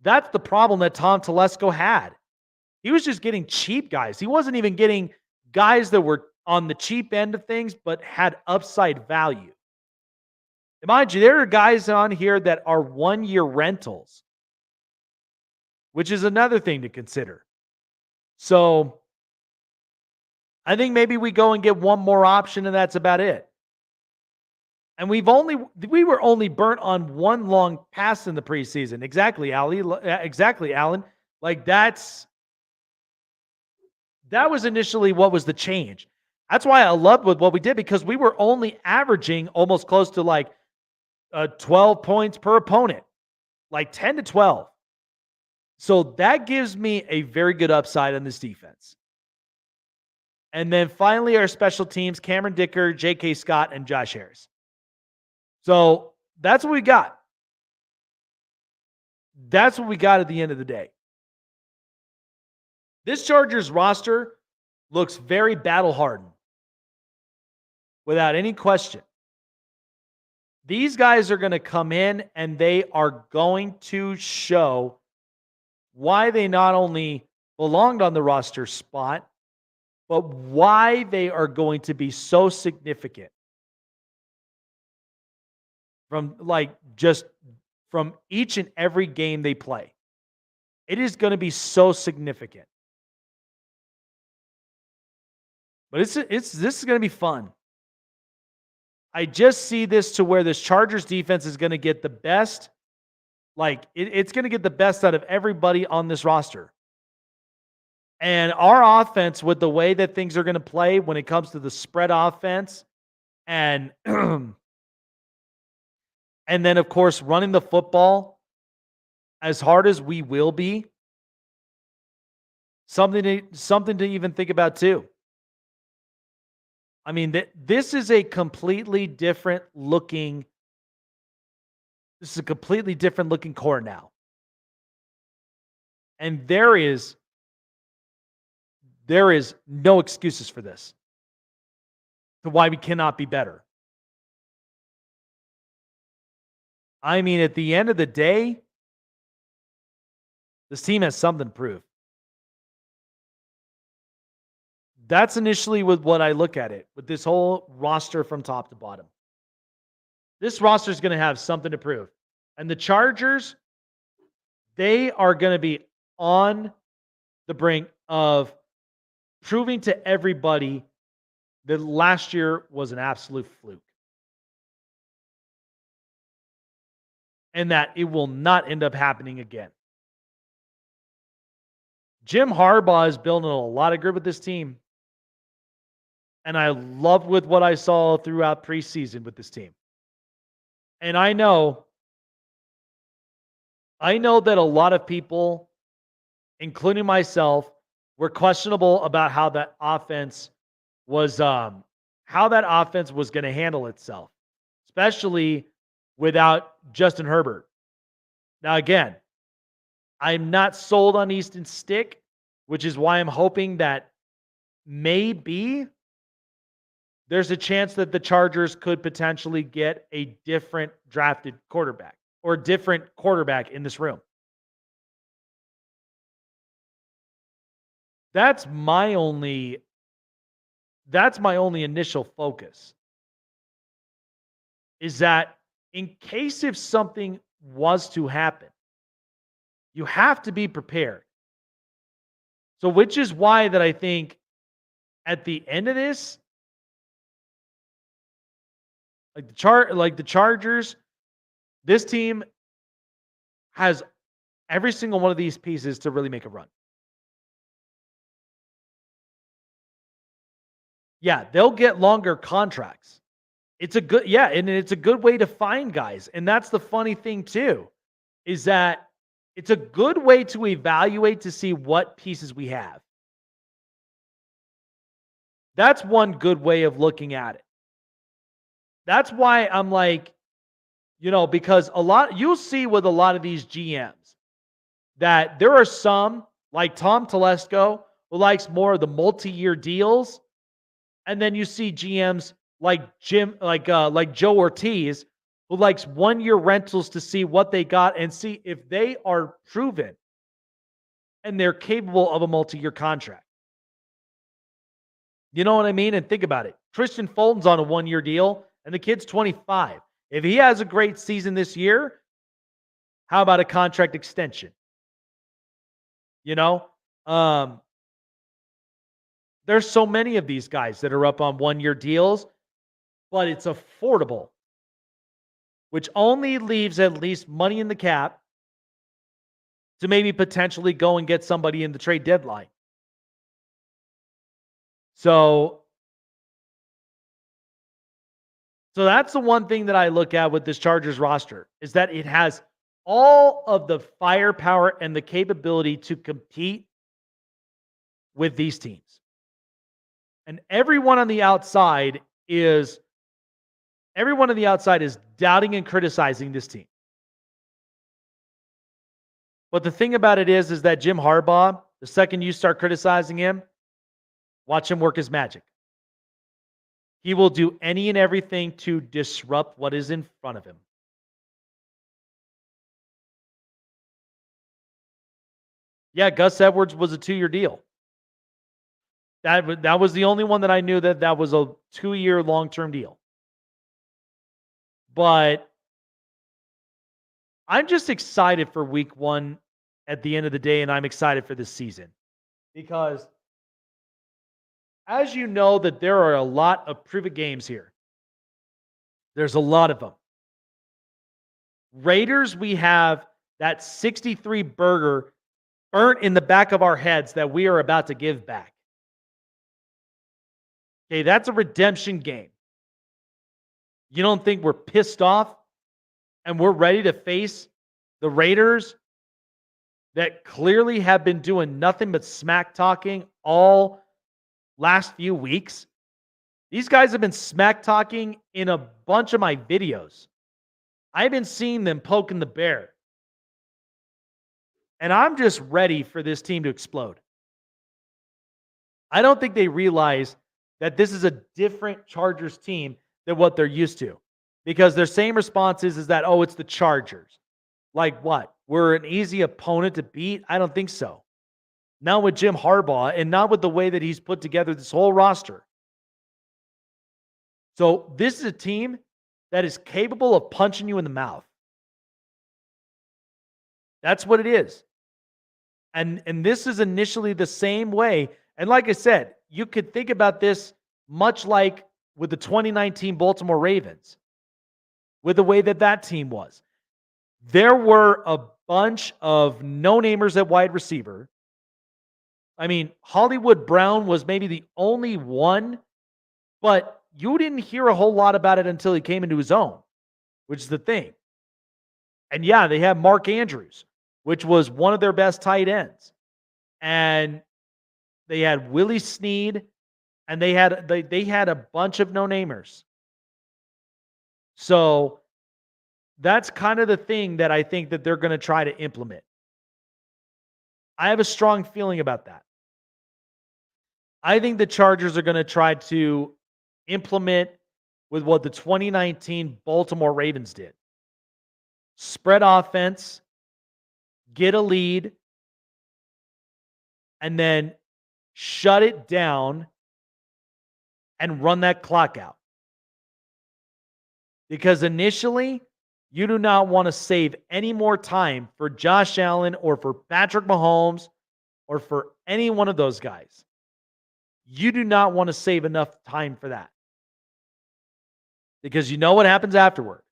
the problem that Tom Telesco had. He was just getting cheap guys. He wasn't even getting guys that were on the cheap end of things, but had upside value. And mind you, there are guys on here that are 1-year rentals, which is another thing to consider. So I think maybe we go and get one more option, and that's about it. And we were only burnt on one long pass in the preseason. Exactly, Ali. Exactly, Alan. Like that was initially what was the change. That's why I loved what we did, because we were only averaging almost close to like 12 points per opponent, like 10 to 12. So that gives me a very good upside on this defense. And then finally, our special teams, Cameron Dicker, J.K. Scott, and Josh Harris. So that's what we got. That's what we got at the end of the day. This Chargers roster looks very battle-hardened, without any question. These guys are going to come in and they are going to show why they not only belonged on the roster spot, but why they are going to be so significant from each and every game they play. It is going to be so significant. But this is going to be fun. I just see this to where this Chargers defense is going to get the best. It's going to get the best out of everybody on this roster. And our offense, with the way that things are going to play when it comes to the spread offense, and and then of course running the football as hard as we will be, something to even think about too. I mean, this is a completely different looking. This is a completely different looking core now, and there is no excuses for this, to why we cannot be better. I mean, at the end of the day, this team has something to prove. That's initially with what I look at it, with this whole roster from top to bottom. This roster is going to have something to prove. And the Chargers, they are going to be on the brink of proving to everybody that last year was an absolute fluke. And that it will not end up happening again. Jim Harbaugh is building a lot of grip with this team. And I love with what I saw throughout preseason with this team. And I know that a lot of people, including myself, were questionable about how that offense was going to handle itself, especially without Justin Herbert. Now, again, I'm not sold on Easton Stick, which is why I'm hoping that maybe there's a chance that the Chargers could potentially get a different drafted quarterback or a different quarterback in this room. That's my only initial focus, is that in case if something was to happen, You have to be prepared. So, which is why that I think at the end of this, like the Chargers, this team has every single one of these pieces to really make a run. Yeah, they'll get longer contracts. It's a good and it's a good way to find guys. And that's the funny thing too, is that it's a good way to evaluate to see what pieces we have. That's one good way of looking at it. That's why I'm like, because you'll see with a lot of these GMs that there are some like Tom Telesco who likes more of the multi-year deals. And then you see GMs like Joe Ortiz, who likes 1-year rentals to see what they got and see if they are proven and they're capable of a multi-year contract. You know what I mean? And think about it. Christian Fulton's on a 1-year deal, and the kid's 25. If he has a great season this year, how about a contract extension? There's so many of these guys that are up on 1-year deals, but it's affordable, which only leaves at least money in the cap to maybe potentially go and get somebody in the trade deadline. So that's the one thing that I look at with this Chargers roster, is that it has all of the firepower and the capability to compete with these teams. And everyone on the outside is doubting and criticizing this team. But the thing about it is that Jim Harbaugh, the second you start criticizing him, watch him work his magic. He will do any and everything to disrupt what is in front of him. Yeah, Gus Edwards was a 2-year deal. That was the only one that I knew that was a 2-year long-term deal. But I'm just excited for week 1 at the end of the day, and I'm excited for this season. Because as you know, that there are a lot of prove-it games here. There's a lot of them. Raiders, we have that 63 burger burnt in the back of our heads that we are about to give back. Okay, that's a redemption game. You don't think we're pissed off and we're ready to face the Raiders that clearly have been doing nothing but smack talking all last few weeks? These guys have been smack talking in a bunch of my videos. I've been seeing them poking the bear. And I'm just ready for this team to explode. I don't think they realize that this is a different Chargers team than what they're used to. Because their same response is that, oh, it's the Chargers. Like what? We're an easy opponent to beat? I don't think so. Not with Jim Harbaugh and not with the way that he's put together this whole roster. So this is a team that is capable of punching you in the mouth. That's what it is. And this is initially the same way. And like I said, you could think about this much like with the 2019 Baltimore Ravens, with the way that team was. There were a bunch of no-namers at wide receiver. I mean, Hollywood Brown was maybe the only one, but you didn't hear a whole lot about it until he came into his own, which is the thing. And yeah, they have Mark Andrews, which was one of their best tight ends. And they had Willie Snead, and they had a bunch of no-namers. So that's kind of the thing that I think that they're going to try to implement. I have a strong feeling about that. I think the Chargers are going to try to implement with what the 2019 Baltimore Ravens did. Spread offense, get a lead, and then shut it down and run that clock out. Because initially, You do not want to save any more time for Josh Allen or for Patrick Mahomes or for any one of those guys. You do not want to save enough time for that because you know what happens afterward.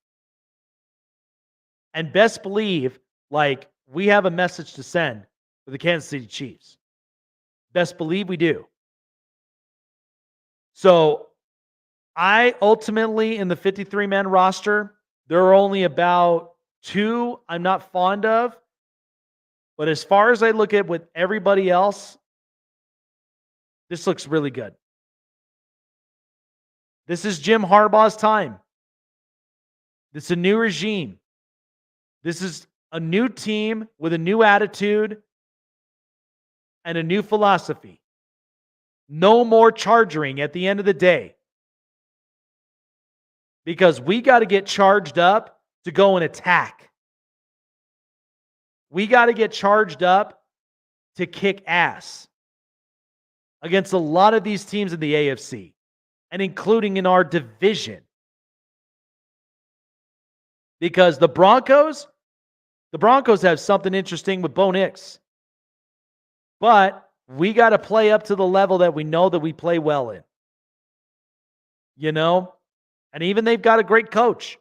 And best believe, like, we have a message to send for the Kansas City Chiefs. Best believe we do. So I ultimately, in the 53-man roster, there are only about 2 I'm not fond of. But as far as I look at with everybody else, this looks really good. This is Jim Harbaugh's time. This is a new regime. This is a new team with a new attitude and a new philosophy. No more charging at the end of the day. Because we got to get charged up to go and attack. We got to get charged up to kick ass against a lot of these teams in the AFC and including in our division. Because the Broncos have something interesting with Bo Nix. But we got to play up to the level that we know that we play well in. You know? And even they've got a great coach.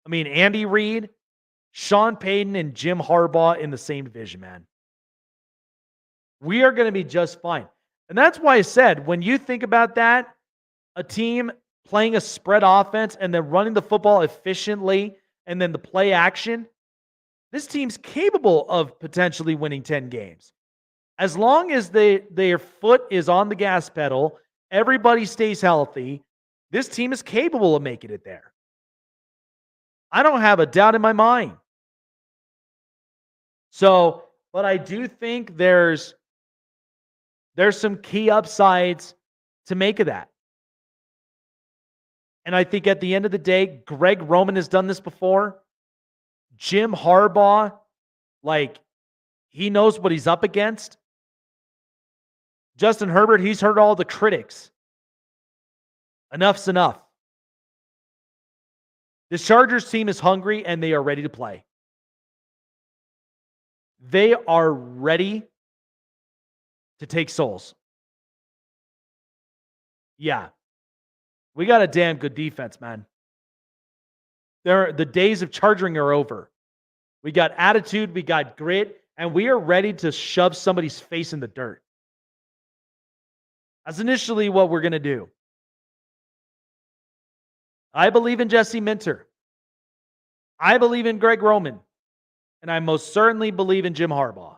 I mean, Andy Reid, Sean Payton, and Jim Harbaugh in the same division, man. We are going to be just fine. And that's why I said, when you think about that, a team playing a spread offense and then running the football efficiently and then the play action, this team's capable of potentially winning 10 games. As long as their foot is on the gas pedal, everybody stays healthy, this team is capable of making it there. I don't have a doubt in my mind. So, but I do think there's some key upsides to make of that. And I think at the end of the day, Greg Roman has done this before. Jim Harbaugh, like, he knows what he's up against. Justin Herbert, he's heard all the critics. Enough's enough. This Chargers team is hungry and they are ready to play. They are ready to take souls. Yeah. We got a damn good defense, man. The days of charging are over. We got attitude, we got grit, and we are ready to shove somebody's face in the dirt. That's initially what we're going to do. I believe in Jesse Minter. I believe in Greg Roman. And I most certainly believe in Jim Harbaugh.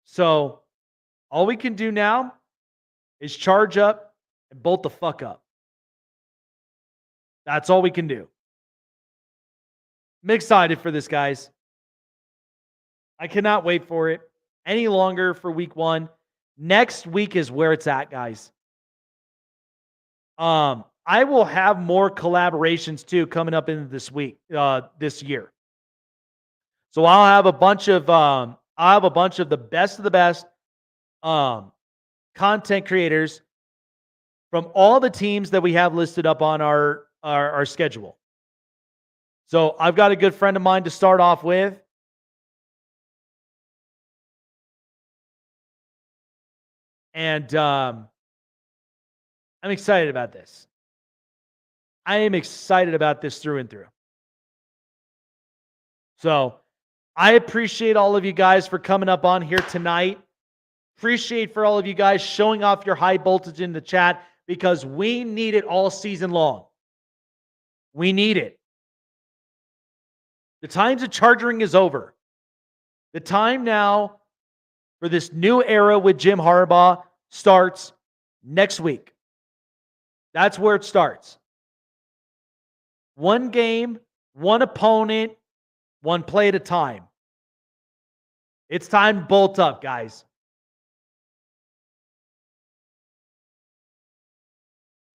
So, all we can do now is charge up and bolt the fuck up. That's all we can do. I'm excited for this, guys. I cannot wait for it any longer for week 1. Next week is where it's at, guys. I will have more collaborations too coming up into this week, this year. So I'll have a bunch of the best of the best content creators from all the teams that we have listed up on our schedule. So I've got a good friend of mine to start off with. And I'm excited about this. I am excited about this through and through. So I appreciate all of you guys for coming up on here tonight. Appreciate for all of you guys showing off your high voltage in the chat because we need it all season long. We need it. The times of charging is over. The time now for this new era with Jim Harbaugh starts next week. That's where it starts. One game, one opponent, one play at a time. It's time to bolt up, guys.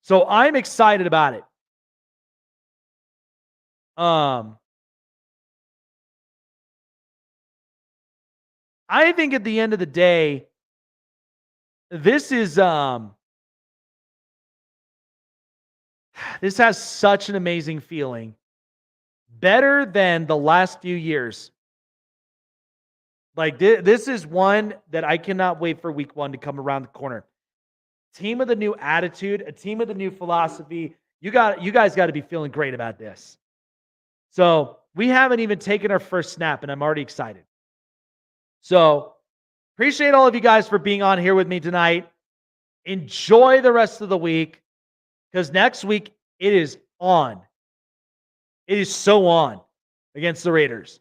So I'm excited about it. I think at the end of the day, this is This has such an amazing feeling. Better than the last few years. Like this is one that I cannot wait for week 1 to come around the corner. Team with a new attitude, a team with a new philosophy. You guys got to be feeling great about this. So we haven't even taken our first snap, and I'm already excited. So appreciate all of you guys for being on here with me tonight. Enjoy the rest of the week, because next week it is on. It is so on against the Raiders.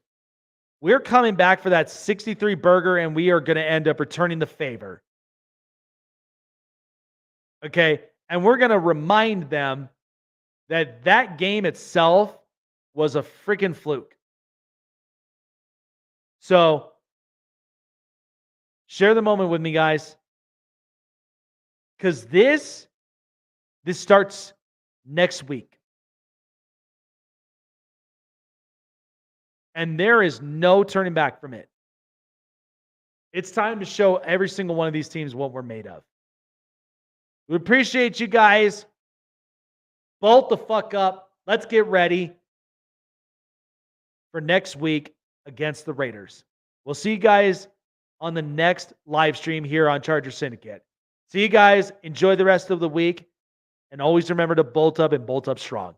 We're coming back for that 63 burger, and we are going to end up returning the favor. Okay? And we're going to remind them that that game itself was a freaking fluke. So, share the moment with me, guys. Because this starts next week. And there is no turning back from it. It's time to show every single one of these teams what we're made of. We appreciate you guys. Bolt the fuck up. Let's get ready for next week against the Raiders. We'll see you guys on the next live stream here on Charger Syndicate. See you guys. Enjoy the rest of the week. And always remember to bolt up and bolt up strong.